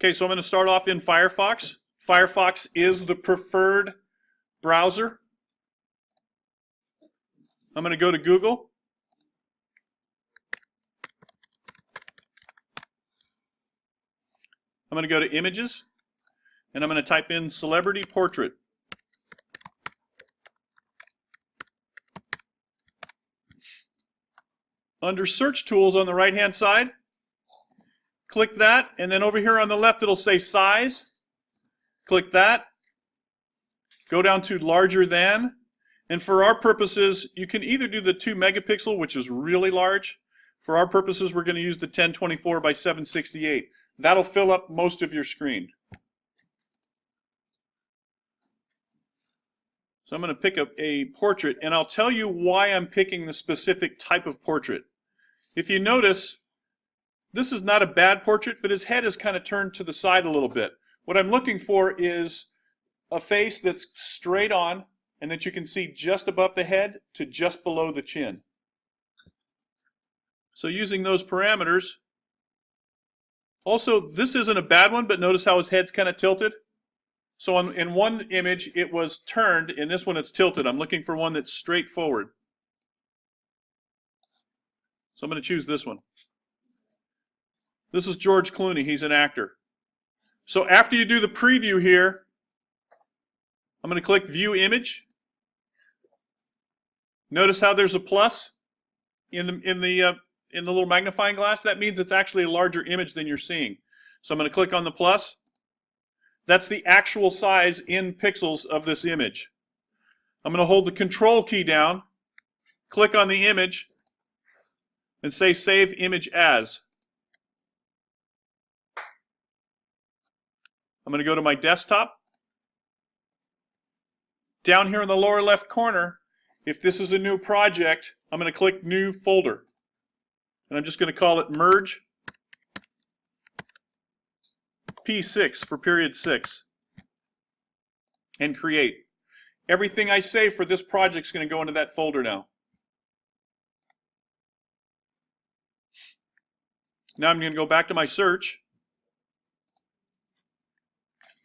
Okay, so I'm going to start off in Firefox. Firefox is the preferred browser. I'm going to go to Google. I'm going to go to Images, and I'm going to type in Celebrity Portrait. Under Search Tools on the right-hand side, click that, and then over here on the left it'll say Size. Click that. Go down to Larger Than. And for our purposes, you can either do the 2 megapixel, which is really large. For our purposes, we're going to use the 1024 by 768. That'll fill up most of your screen. So I'm going to pick up a portrait, and I'll tell you why I'm picking the specific type of portrait. If you notice, this is not a bad portrait, but his head is kind of turned to the side a little bit. What I'm looking for is a face that's straight on and that you can see just above the head to just below the chin. So using those parameters, also this isn't a bad one, but notice how his head's kind of tilted. So in one image it was turned, in this one it's tilted. I'm looking for one that's straight forward. So I'm going to choose this one. This is George Clooney, he's an actor. So after you do the preview here, I'm going to click View Image. Notice how there's a plus in the little magnifying glass. That means it's actually a larger image than you're seeing. So I'm going to click on the plus. That's the actual size in pixels of this image. I'm going to hold the Control key down, click on the image, and say Save Image As. I'm going to go to my desktop. Down here in the lower left corner, if this is a new project, I'm going to click New Folder. And I'm just going to call it Merge P6 for period 6. And create. Everything I save for this project is going to go into that folder now. Now I'm going to go back to my search.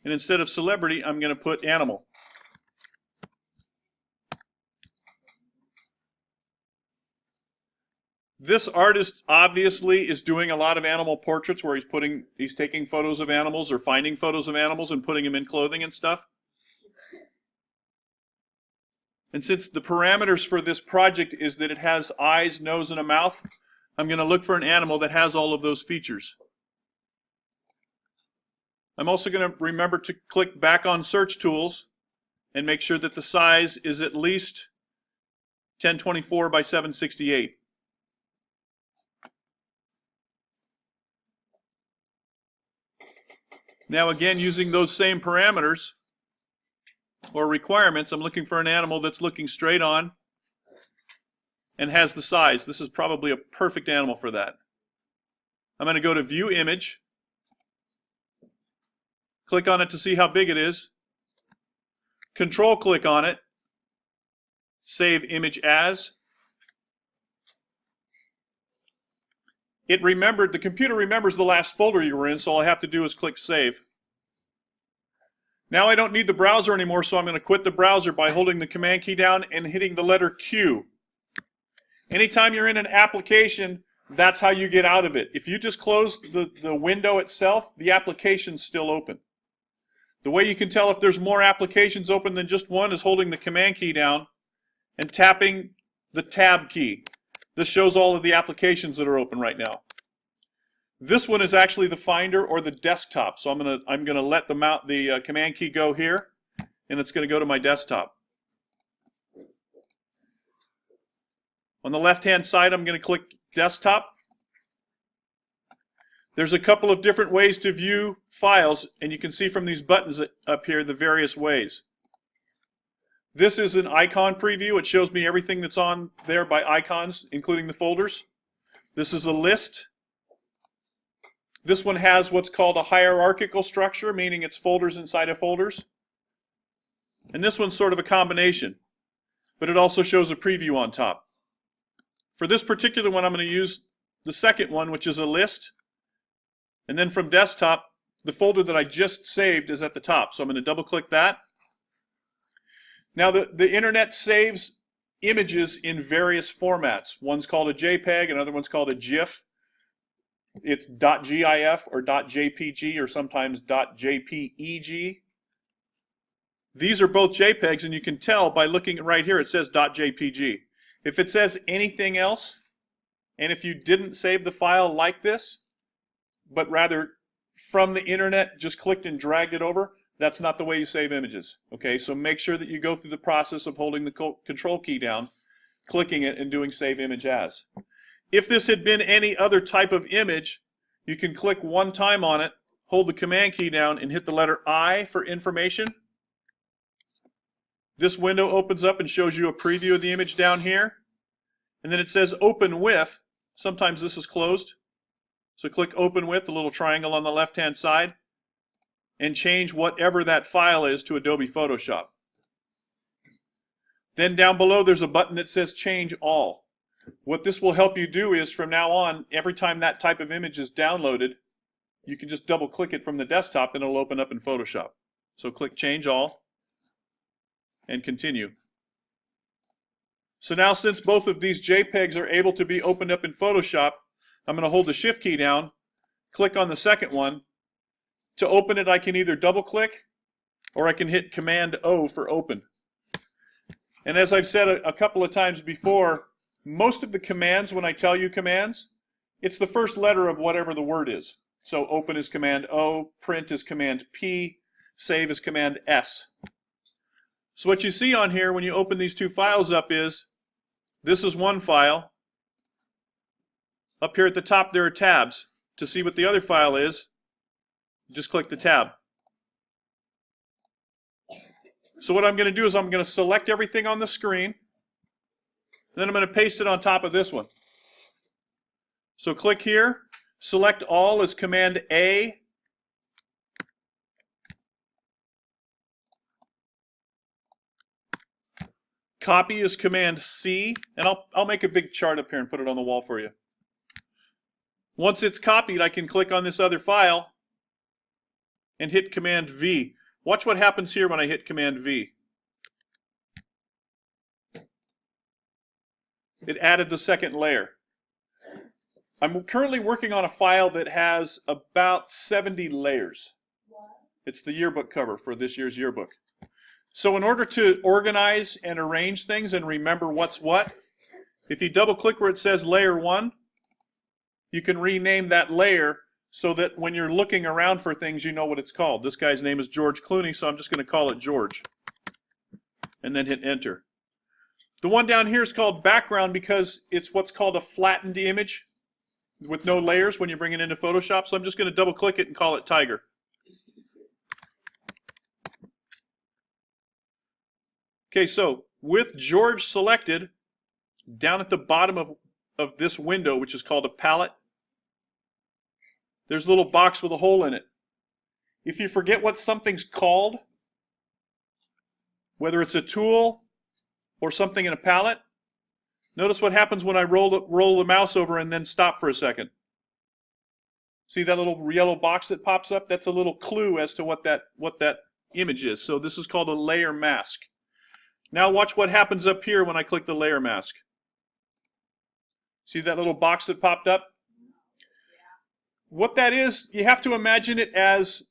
And instead of celebrity, I'm going to put animal. This artist obviously is doing a lot of animal portraits where he's taking photos of animals or finding photos of animals and putting them in clothing and stuff. And since the parameters for this project is that it has eyes, nose, and a mouth, I'm going to look for an animal that has all of those features. I'm also going to remember to click back on Search Tools and make sure that the size is at least 1024 by 768. Now again, using those same parameters or requirements, I'm looking for an animal that's looking straight on and has the size. This is probably a perfect animal for that. I'm going to go to View Image. Click on it to see how big it is. Control click on it. Save Image As. The computer remembers the last folder you were in, so all I have to do is click Save. Now I don't need the browser anymore, so I'm going to quit the browser by holding the Command key down and hitting the letter Q. Anytime you're in an application, that's how you get out of it. If you just close the window itself, the application's still open. The way you can tell if there's more applications open than just one is holding the Command key down and tapping the Tab key. This shows all of the applications that are open right now. This one is actually the Finder or the desktop. So I'm gonna let the Command key go here, and it's going to go to my desktop. On the left-hand side, I'm going to click Desktop. There's a couple of different ways to view files, and you can see from these buttons up here the various ways. This is an icon preview. It shows me everything that's on there by icons, including the folders. This is a list. This one has what's called a hierarchical structure, meaning it's folders inside of folders. And this one's sort of a combination, but it also shows a preview on top. For this particular one, I'm going to use the second one, which is a list. And then from desktop, the folder that I just saved is at the top. So I'm going to double click that. Now the internet saves images in various formats. One's called a JPEG, another one's called a GIF. It's .gif or .jpg or sometimes .jpeg. These are both JPEGs, and you can tell by looking right here it says .jpg. If it says anything else, and if you didn't save the file like this, but rather from the internet just clicked and dragged it over, that's not the way you save images. Okay, so make sure that you go through the process of holding the control key down, clicking it, and doing save image as. If this had been any other type of image, you can click one time on it, hold the command key down, and hit the letter I for information. This window opens up and shows you a preview of the image down here. And then it says open with. Sometimes this is closed. So click open with, the little triangle on the left-hand side, and change whatever that file is to Adobe Photoshop. Then down below there's a button that says change all. What this will help you do is from now on, every time that type of image is downloaded, you can just double click it from the desktop and it'll open up in Photoshop. So click change all and continue. So now since both of these JPEGs are able to be opened up in Photoshop, I'm going to hold the shift key down, click on the second one. To open it, I can either double click or I can hit Command O for open. And as I've said a couple of times before, most of the commands, when I tell you commands, it's the first letter of whatever the word is. So open is Command O, print is Command P, save is Command S. So what you see on here when you open these two files up is, this is one file. Up here at the top there are tabs. To see what the other file is, just click the tab. So what I'm going to do is I'm going to select everything on the screen, then I'm going to paste it on top of this one. So click here, select all as Command A. Copy is Command C, and I'll make a big chart up here and put it on the wall for you. Once it's copied, I can click on this other file and hit Command V. Watch what happens here when I hit Command V. It added the second layer. I'm currently working on a file that has about 70 layers. It's the yearbook cover for this year's yearbook. So in order to organize and arrange things and remember what's what, if you double click where it says Layer 1, you can rename that layer so that when you're looking around for things, you know what it's called. This guy's name is George Clooney, so I'm just going to call it George. And then hit Enter. The one down here is called Background because it's what's called a flattened image with no layers when you bring it into Photoshop. So I'm just going to double click it and call it Tiger. Okay, so with George selected, down at the bottom of this window, which is called a palette, there's a little box with a hole in it. If you forget what something's called, whether it's a tool or something in a palette, notice what happens when I roll the mouse over and then stop for a second. See that little yellow box that pops up? That's a little clue as to what that image is. So this is called a layer mask. Now watch what happens up here when I click the layer mask. See that little box that popped up? What that is, you have to imagine it as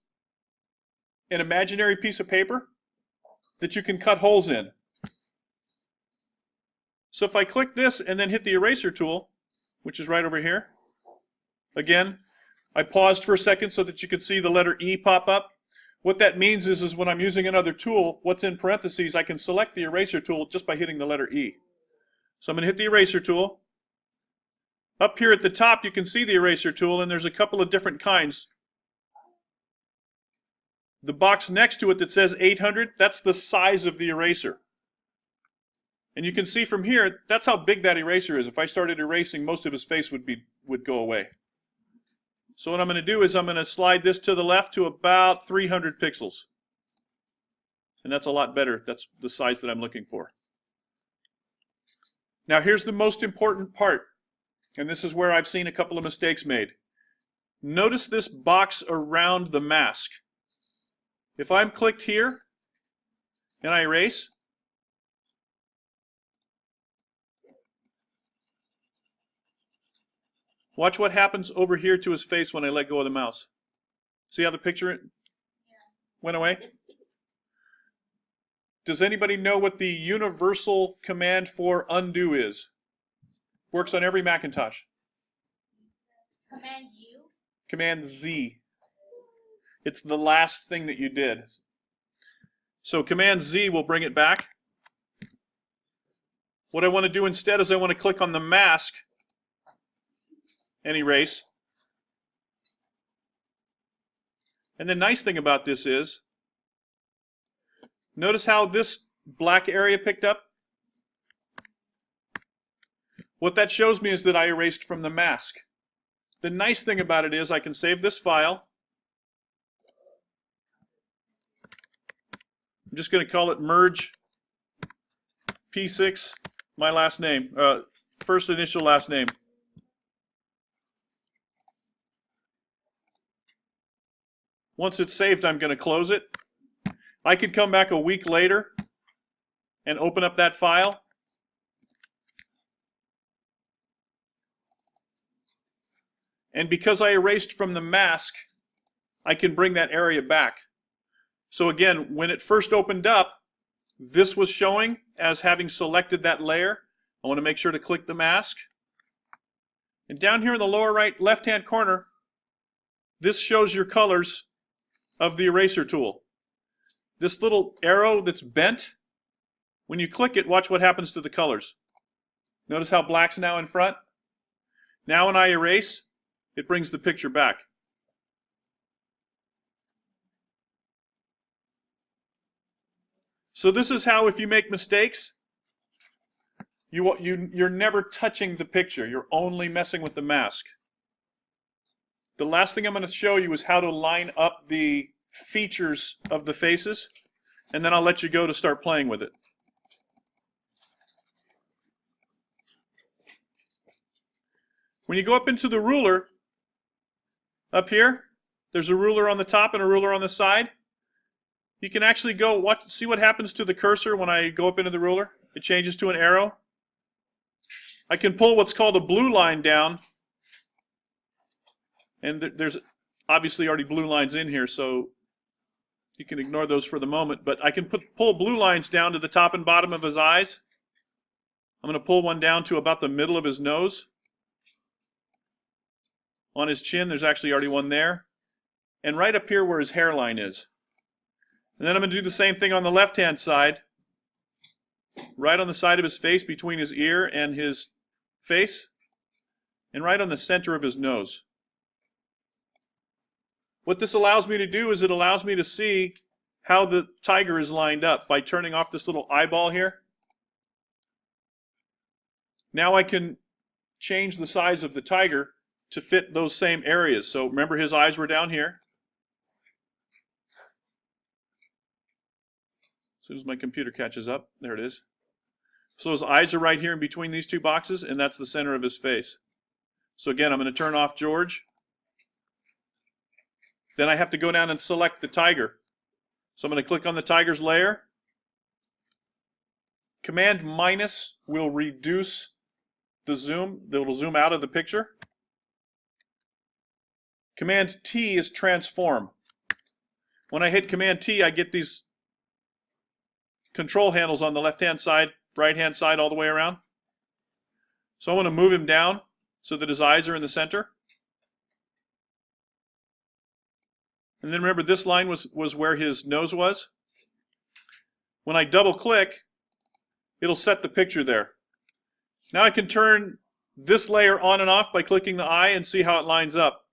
an imaginary piece of paper that you can cut holes in. So if I click this and then hit the eraser tool, which is right over here, again, I paused for a second so that you could see the letter E pop up. What that means is when I'm using another tool, what's in parentheses, I can select the eraser tool just by hitting the letter E. So I'm going to hit the eraser tool. Up here at the top, you can see the eraser tool, and there's a couple of different kinds. The box next to it that says 800, that's the size of the eraser. And you can see from here, that's how big that eraser is. If I started erasing, most of his face would go away. So what I'm going to do is I'm going to slide this to the left to about 300 pixels. And that's a lot better. That's the size that I'm looking for. Now here's the most important part. And this is where I've seen a couple of mistakes made. Notice this box around the mask. If I'm clicked here and I erase, watch what happens over here to his face when I let go of the mouse. See how the picture went away? Does anybody know what the universal command for undo is? Works on every Macintosh. Command U? Command Z. It's the last thing that you did. So Command Z will bring it back. What I want to do instead is I want to click on the mask and erase. And the nice thing about this is, notice how this black area picked up? What that shows me is that I erased from the mask. The nice thing about it is I can save this file. I'm just going to call it merge P6, my last name, first initial last name. Once it's saved, I'm going to close it. I could come back a week later and open up that file. And because I erased from the mask, I can bring that area back. So again, when it first opened up, this was showing as having selected that layer. I want to make sure to click the mask. And down here in the lower right left-hand corner, this shows your colors of the eraser tool. This little arrow that's bent, when you click it, watch what happens to the colors. Notice how black's now in front? Now when I erase, it brings the picture back. So this is how, if you make mistakes, you're never touching the picture. You're only messing with the mask. The last thing I'm going to show you is how to line up the features of the faces, and then I'll let you go to start playing with it. When you go up into the ruler, up here, there's a ruler on the top and a ruler on the side. You can actually go see what happens to the cursor when I go up into the ruler. It changes to an arrow. I can pull what's called a blue line down, and there's obviously already blue lines in here, so you can ignore those for the moment, but I can pull blue lines down to the top and bottom of his eyes. I'm going to pull one down to about the middle of his nose. On his chin, there's actually already one there. And right up here where his hairline is. And then I'm going to do the same thing on the left-hand side. Right on the side of his face, between his ear and his face. And right on the center of his nose. What this allows me to do is it allows me to see how the tiger is lined up by turning off this little eyeball here. Now I can change the size of the tiger to fit those same areas. So remember, his eyes were down here. As soon as my computer catches up, there it is. So his eyes are right here in between these two boxes, and that's the center of his face. So again, I'm going to turn off George. Then I have to go down and select the tiger. So I'm going to click on the tiger's layer. Command minus will reduce the zoom. It will zoom out of the picture. Command T is transform. When I hit Command T, I get these control handles on the left-hand side, right-hand side, all the way around. So I want to move him down so that his eyes are in the center. And then remember, this line was where his nose was. When I double-click, it'll set the picture there. Now I can turn this layer on and off by clicking the eye and see how it lines up.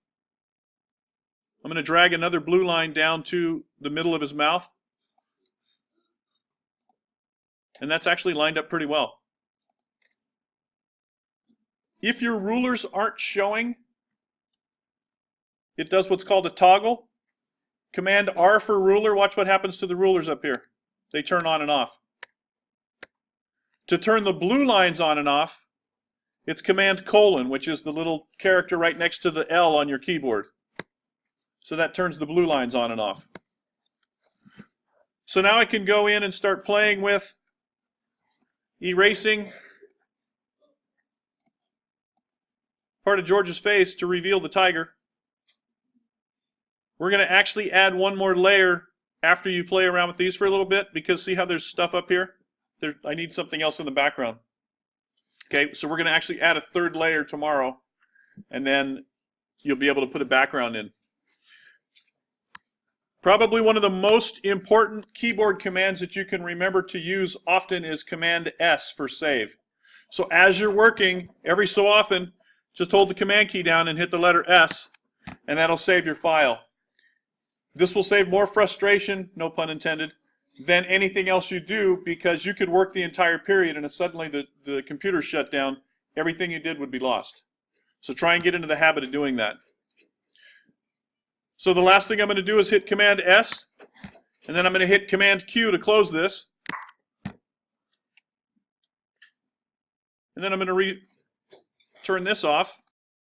I'm going to drag another blue line down to the middle of his mouth. And that's actually lined up pretty well. If your rulers aren't showing, it does what's called a toggle. Command R for ruler. Watch what happens to the rulers up here. They turn on and off. To turn the blue lines on and off, it's Command colon, which is the little character right next to the L on your keyboard. So that turns the blue lines on and off. So now I can go in and start playing with erasing part of George's face to reveal the tiger. We're going to actually add one more layer after you play around with these for a little bit, because see how there's stuff up here? I need something else in the background. Okay, so we're going to actually add a third layer tomorrow, and then you'll be able to put a background in. Probably one of the most important keyboard commands that you can remember to use often is Command S for save. So as you're working, every so often, just hold the Command key down and hit the letter S, and that'll save your file. This will save more frustration, no pun intended, than anything else you do, because you could work the entire period, and if suddenly the computer shut down, everything you did would be lost. So try and get into the habit of doing that. So the last thing I'm going to do is hit Command S, and then I'm going to hit Command Q to close this. And then I'm going to turn this off.